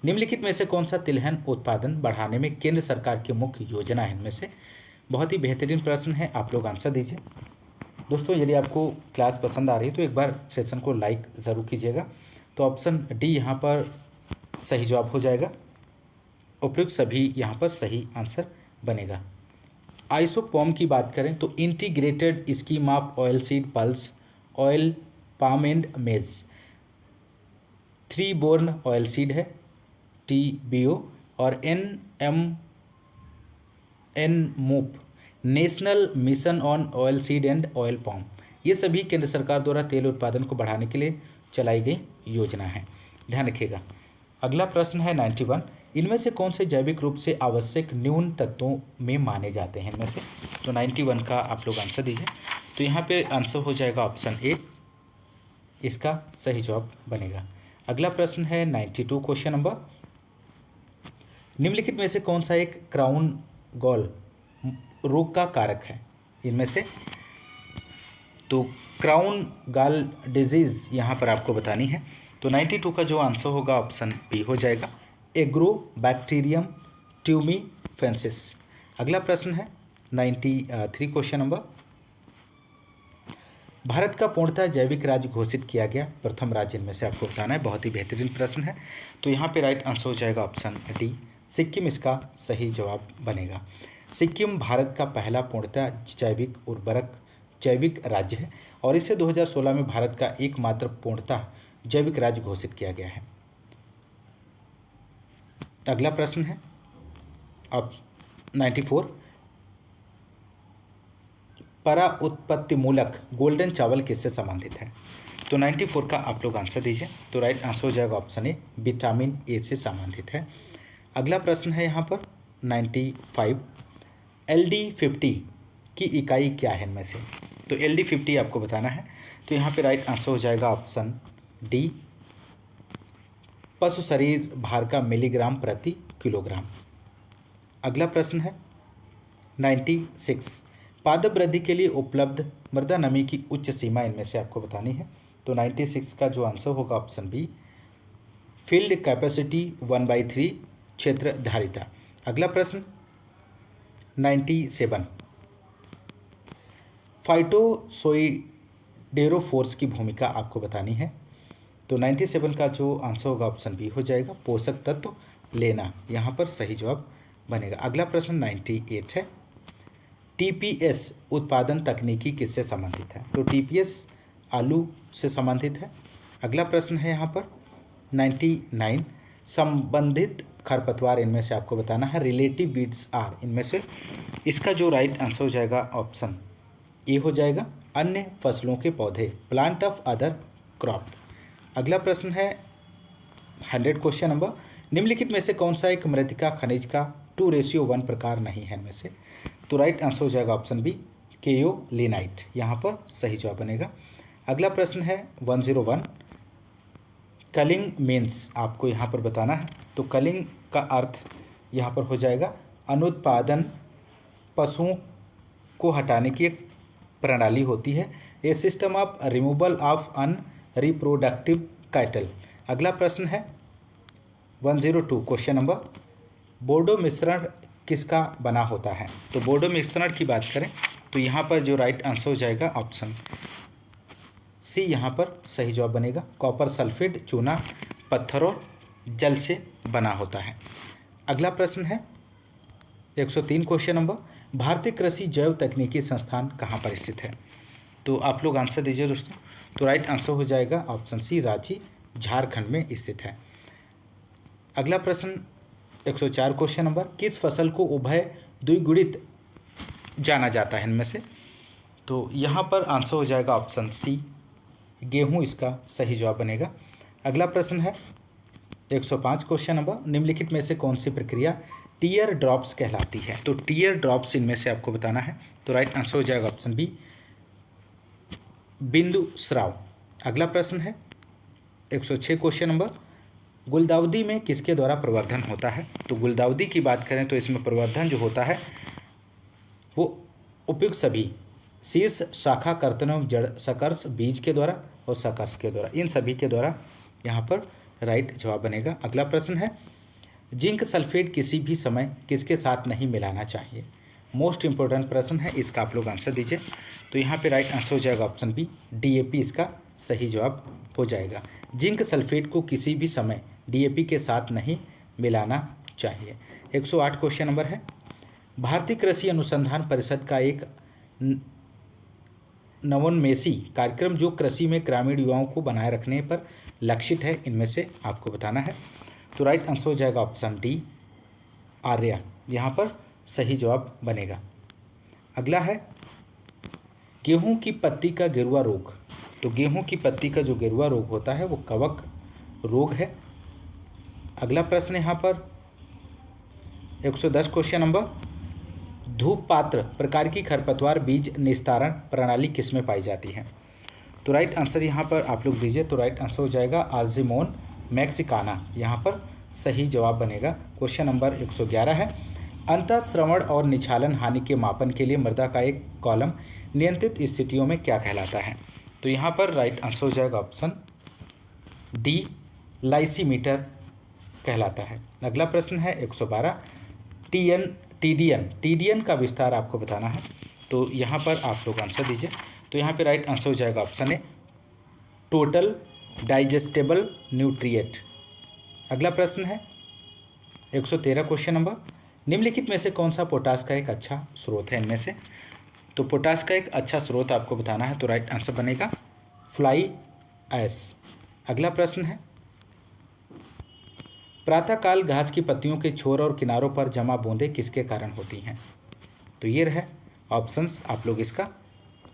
निम्नलिखित में से कौन सा तिलहन उत्पादन बढ़ाने में केंद्र सरकार की मुख्य योजना है इनमें से। बहुत ही बेहतरीन प्रश्न है, आप लोग आंसर दीजिए। दोस्तों यदि आपको क्लास पसंद आ रही है तो एक बार सेशन को लाइक ज़रूर कीजिएगा। तो ऑप्शन डी यहाँ पर सही जवाब हो जाएगा। उपयुक्त सभी यहाँ पर सही आंसर बनेगा। आइसोपॉम की बात करें तो integrated scheme of oil seed pulse oil palm and maize, 3 borne oil seed है TBO, और N MOOP national mission on oil seed and oil palm, ये सभी केंद्र सरकार द्वारा तेल उत्पादन को बढ़ाने के लिए चलाई गई योजना है, ध्यान रखिएगा। अगला प्रश्न है 91, इनमें से कौन से जैविक रूप से आवश्यक न्यून तत्वों में माने जाते हैं इनमें से। तो 91 का आप लोग आंसर दीजिए। तो यहाँ पे आंसर हो जाएगा ऑप्शन ए, इसका सही जवाब बनेगा। अगला प्रश्न है 92 क्वेश्चन नंबर, निम्नलिखित में से कौन सा एक क्राउन गॉल रोग का कारक है इनमें से। तो क्राउन गॉल डिजीज़ यहाँ पर आपको बतानी है। तो 92 का जो आंसर होगा ऑप्शन बी हो जाएगा, एग्रोबैक्टीरियम ट्यूमीफेंसिस। अगला प्रश्न है 93 क्वेश्चन नंबर, भारत का पूर्णतः जैविक राज्य घोषित किया गया प्रथम राज्य इनमें से आपको बताना है। बहुत ही बेहतरीन प्रश्न है। तो यहाँ पे राइट आंसर हो जाएगा ऑप्शन डी, सिक्किम इसका सही जवाब बनेगा। सिक्किम भारत का पहला पूर्णतः जैविक राज्य है और इसे 2016 में भारत का एकमात्र पूर्णतः जैविक राज्य घोषित किया गया है। अगला प्रश्न है अब 94, परा उत्पत्ति मूलक गोल्डन चावल किससे संबंधित है। तो 94 का आप लोग आंसर दीजिए। तो राइट आंसर हो जाएगा ऑप्शन ए, विटामिन ए से संबंधित है। अगला प्रश्न है यहाँ पर 95, LD50 की इकाई क्या है इनमें से। तो LD50 आपको बताना है। तो यहाँ पे राइट आंसर हो जाएगा ऑप्शन डी, पशु शरीर भार का मिलीग्राम प्रति किलोग्राम। अगला प्रश्न है 96, पादप वृद्धि के लिए उपलब्ध मृदा नमी की उच्च सीमा इनमें से आपको बतानी है। तो 96 का जो आंसर होगा ऑप्शन बी, फील्ड कैपेसिटी 1/3 क्षेत्र धारिता। अगला प्रश्न 97, फाइटोसोइडेरोफोर्स की भूमिका आपको बतानी है। तो 97 का जो आंसर होगा ऑप्शन बी हो जाएगा, पोषक तत्व लेना, यहाँ पर सही जवाब बनेगा। अगला प्रश्न 98 है, टीपीएस उत्पादन तकनीकी किससे संबंधित है? तो टीपीएस आलू से संबंधित है। अगला प्रश्न है यहाँ पर 99, संबंधित खरपतवार इनमें से आपको बताना है, रिलेटिव वीड्स आर, इनमें से इसका जो राइट आंसर हो जाएगा ऑप्शन ए हो जाएगा, अन्य फसलों के पौधे, प्लांट ऑफ अदर क्रॉप। अगला प्रश्न है 100 क्वेश्चन नंबर, निम्नलिखित में से कौन सा एक मृतिका खनिज का 2:1 प्रकार नहीं है इनमें से? तो राइट आंसर हो जाएगा ऑप्शन बी, केओलिनाइट, यहाँ पर सही जवाब बनेगा। अगला प्रश्न है 101, कलिंग मीन्स आपको यहाँ पर बताना है। तो कलिंग का अर्थ यहाँ पर हो जाएगा अनुत्पादन, पशुओं को हटाने की एक प्रणाली होती है, a system of removal of unreproductive cattle. अगला प्रश्न है 102 क्वेश्चन नंबर, बोर्डो मिश्रण किसका बना होता है? तो बोर्डो मिश्रण की बात करें तो यहाँ पर जो राइट आंसर हो जाएगा ऑप्शन सी, यहाँ पर सही जवाब बनेगा, कॉपर सल्फेट चूना पत्थर और जल से बना होता है। अगला प्रश्न है 103 क्वेश्चन नंबर, भारतीय कृषि जैव तकनीकी संस्थान कहाँ पर स्थित है? तो आप लोग आंसर दीजिए दोस्तों। तो राइट आंसर हो जाएगा ऑप्शन सी, रांची झारखंड में स्थित है। अगला प्रश्न 104 क्वेश्चन नंबर, किस फसल को उभय द्विगुणित जाना जाता है इनमें से? तो यहाँ पर आंसर हो जाएगा ऑप्शन सी, गेहूँ इसका सही जवाब बनेगा। अगला प्रश्न है 105 क्वेश्चन नंबर, निम्नलिखित में से कौन सी प्रक्रिया टीयर ड्रॉप्स कहलाती है? तो टीयर ड्रॉप्स इनमें से आपको बताना है। तो राइट आंसर हो जाएगा ऑप्शन बी, बिंदु स्राव। अगला प्रश्न है 106 क्वेश्चन नंबर, गुलदाउदी में किसके द्वारा प्रवर्धन होता है? तो गुलदाउदी की बात करें तो इसमें प्रवर्धन जो होता है वो उपयुक्त सभी शीर्ष शाखा कर्तनों, जड़ सकर्ष, बीज के द्वारा और सकर्ष के द्वारा, इन सभी के द्वारा यहाँ पर राइट जवाब बनेगा। अगला प्रश्न है, जिंक सल्फेट किसी भी समय किसके साथ नहीं मिलाना चाहिए? मोस्ट इंपॉर्टेंट प्रश्न है, इसका आप लोग आंसर दीजिए। तो यहाँ पे राइट आंसर हो जाएगा ऑप्शन बी, डीएपी इसका सही जवाब हो जाएगा। जिंक सल्फेट को किसी भी समय डीएपी के साथ नहीं मिलाना चाहिए। 108 क्वेश्चन नंबर है, भारतीय कृषि अनुसंधान परिषद का एक नवोन्मेषी कार्यक्रम जो कृषि में ग्रामीण युवाओं को बनाए रखने पर लक्षित है, इनमें से आपको बताना है। तो राइट आंसर हो जाएगा ऑप्शन डी, आर्या, यहाँ पर सही जवाब बनेगा। अगला है गेहूं की पत्ती का गिरुआ रोग। तो गेहूं की पत्ती का जो गिरुआ रोग होता है वो कवक रोग है। अगला प्रश्न यहाँ पर 110 क्वेश्चन नंबर, धूप पात्र प्रकार की खरपतवार बीज निस्तारण प्रणाली किसमें पाई जाती है? तो राइट आंसर यहाँ पर आप लोग दीजिए। तो राइट आंसर हो जाएगा आर्जिमोन मैक्सिकाना, यहाँ पर सही जवाब बनेगा। क्वेश्चन नंबर 111 है, अंतःश्रवण और निछालन हानि के मापन के लिए मृदा का एक कॉलम नियंत्रित स्थितियों में क्या कहलाता है? तो यहाँ पर राइट आंसर हो जाएगा ऑप्शन डी, लाइसीमीटर कहलाता है। अगला प्रश्न है 112, टीडीएन का विस्तार आपको बताना है। तो यहाँ पर आप लोग आंसर दीजिए। तो यहाँ पे राइट आंसर हो जाएगा option A, total digestible nutrient. अगला प्रश्न है 113 क्वेश्चन नंबर, निम्नलिखित में से कौन सा पोटास का एक अच्छा स्रोत है? इनमें से तो पोटास का एक अच्छा स्रोत आपको बताना है। तो राइट आंसर बनेगा फ्लाई ऐश। अगला प्रश्न है, प्रातःकाल घास की पत्तियों के छोर और किनारों पर जमा बूंदें किसके कारण होती हैं? तो ये रहे ऑप्शंस, आप लोग इसका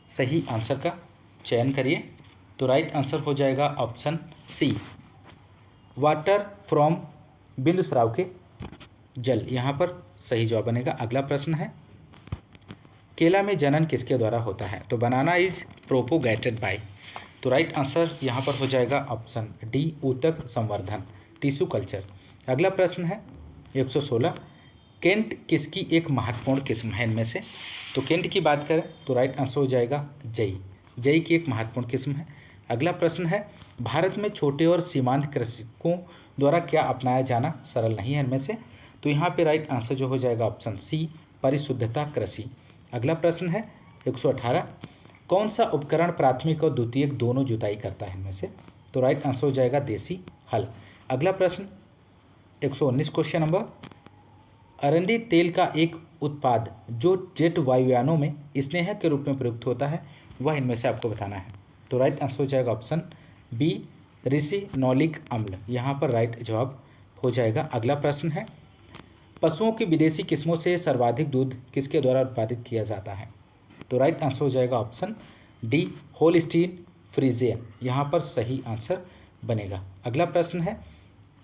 सही आंसर का चयन करिए। तो राइट आंसर हो जाएगा ऑप्शन सी, वाटर फ्रॉम बिंदुस्राव के जल, यहाँ पर सही जवाब बनेगा। अगला प्रश्न है, केला में जनन किसके द्वारा होता है? तो बनाना इज प्रोपोगेटेड बाय। तो राइट आंसर यहाँ पर हो जाएगा ऑप्शन डी, ऊतक संवर्धन, टिश्यू कल्चर। अगला प्रश्न है 116, केंट किसकी एक महत्वपूर्ण किस्म है इनमें से? तो केंट की बात करें तो राइट आंसर हो जाएगा जई, जई की एक महत्वपूर्ण किस्म है। अगला प्रश्न है, भारत में छोटे और सीमांत कृषकों द्वारा क्या अपनाया जाना सरल नहीं है इनमें से? तो यहाँ पे राइट आंसर जो हो जाएगा ऑप्शन सी, परिशुद्धता कृषि। अगला प्रश्न है 118, कौन सा उपकरण प्राथमिक और द्वितीयक दोनों जुताई करता है इनमें से? तो राइट आंसर हो जाएगा देसी हल। अगला प्रश्न 119 क्वेश्चन नंबर, अरंडी तेल का एक उत्पाद जो जेट वायुयानों में स्नेह के रूप में प्रयुक्त होता है वह इनमें से आपको बताना है। तो राइट आंसर हो जाएगा ऑप्शन बी रिसिनोलिक अम्ल, यहाँ पर राइट जवाब हो जाएगा। अगला प्रश्न है, पशुओं की विदेशी किस्मों से सर्वाधिक दूध किसके द्वारा उत्पादित किया जाता है? तो राइट आंसर हो जाएगा ऑप्शन डी होल्स्टीन फ्रीजियन, यहाँ पर सही आंसर बनेगा। अगला प्रश्न है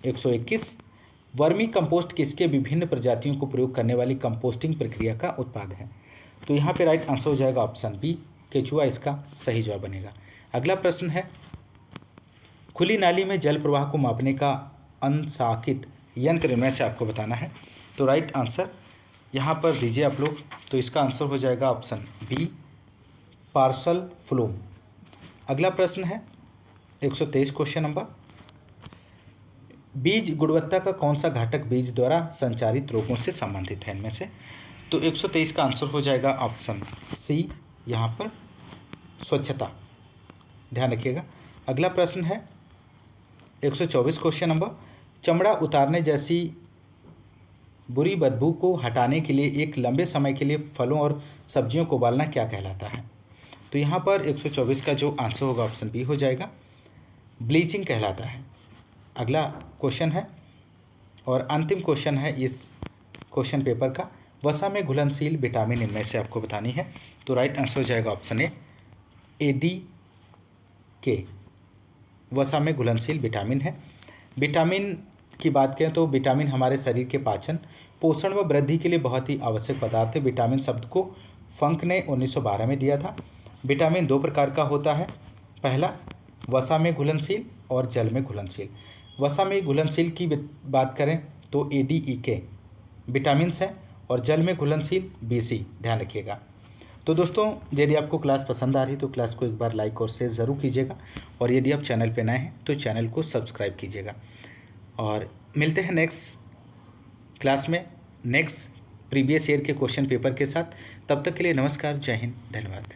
121, वर्मी कंपोस्ट किसके विभिन्न प्रजातियों को प्रयोग करने वाली कंपोस्टिंग प्रक्रिया का उत्पाद है? तो यहाँ पे राइट आंसर हो जाएगा ऑप्शन बी केचुआ, इसका सही जवाब बनेगा। अगला प्रश्न है, खुली नाली में जल प्रवाह को मापने का अंशांकित यंत्र इनमें से आपको बताना है। तो राइट आंसर यहाँ पर दीजिए आप लोग, तो इसका आंसर हो जाएगा ऑप्शन बी पार्सल फ्लूम। अगला प्रश्न है 123 क्वेश्चन नंबर, बीज गुणवत्ता का कौन सा घटक बीज द्वारा संचारित रोगों से संबंधित है इनमें से? तो 123 का आंसर हो जाएगा ऑप्शन सी, यहाँ पर स्वच्छता, ध्यान रखिएगा। अगला प्रश्न है 124 क्वेश्चन नंबर, चमड़ा उतारने जैसी बुरी बदबू को हटाने के लिए एक लंबे समय के लिए फलों और सब्जियों को उबालना क्या कहलाता है? तो यहाँ पर 124 का जो आंसर होगा ऑप्शन बी हो जाएगा, ब्लीचिंग कहलाता है। अगला क्वेश्चन है और अंतिम क्वेश्चन है इस क्वेश्चन पेपर का, वसा में घुलनशील विटामिन इनमें से आपको बतानी है। तो राइट आंसर हो जाएगा ऑप्शन ए डी के, वसा में घुलनशील विटामिन है। विटामिन की बात करें तो विटामिन हमारे शरीर के पाचन, पोषण व वृद्धि के लिए बहुत ही आवश्यक पदार्थ है। विटामिन शब्द को फंक ने 1912 में दिया था। विटामिन दो प्रकार का होता है, पहला वसा में घुलनशील और जल में घुलनशील। वसा में घुलनशील की बात करें तो ADE विटामिन्स हैं और जल में घुलनशील BC, ध्यान रखिएगा। तो दोस्तों, यदि आपको क्लास पसंद आ रही तो क्लास को एक बार लाइक और शेयर ज़रूर कीजिएगा, और यदि आप चैनल पर नए हैं तो चैनल को सब्सक्राइब कीजिएगा। और मिलते हैं नेक्स्ट क्लास में नेक्स्ट प्रीवियस ईयर के क्वेश्चन पेपर के साथ। तब तक के लिए नमस्कार, जय हिंद, धन्यवाद।